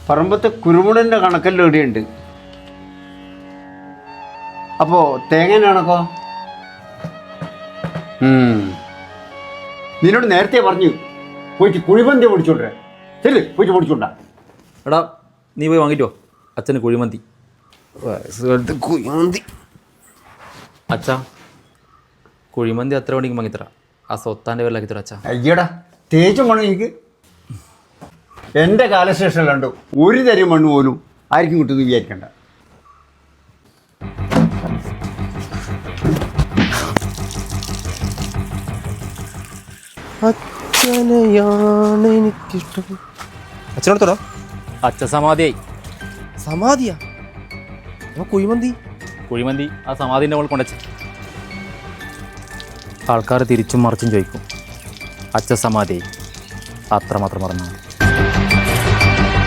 പറമ്പത്തെ കുരുമുളകിൻ്റെ കണക്കെല്ലാം ഇവിടെയുണ്ട്. അപ്പോൾ തേങ്ങ കണക്കോ? നിന്നോട് നേരത്തെ പറഞ്ഞു പോയിട്ട് കുഴിമന്തി പൊടിച്ചോണ്ടേ. ശരി, പോയിട്ട് പൊടിച്ചോണ്ടാ. എടാ നീ പോയി വാങ്ങിട്ടോ, അച്ഛന് കുഴിമന്തി. കുഴിമന്തി അച്ഛാ, കുഴിമന്തി എത്ര മണിക്ക് വാങ്ങിത്തരാം? ആ സ്വത്താൻ്റെ പേരിലാക്കി തരാം അച്ഛാ. അയ്യടാ, തേച്ചും വേണം എനിക്ക്. എൻ്റെ കാലശേഷം അല്ലാണ്ട് ഒരു തരം മണ്ണ് പോലും ആർക്കും കിട്ടുമെന്ന് വിചാരിക്കണ്ട. അച്ഛനെയാണ് എനിക്കിഷ്ടം. അച്ഛനോടത്തോടാ അച്ഛൻ സമാധിയായി. സമാധിയാ? കുഴിമന്തി കുഴിമന്തി ആ സമാധിൻ്റെ മുകളിൽ കൊണ്ടുവച്ച. ആൾക്കാർ തിരിച്ചും മറിച്ചും ചോദിക്കും, അച്ഛൻ സമാധിയായി. അത്രമാത്രം പറഞ്ഞു.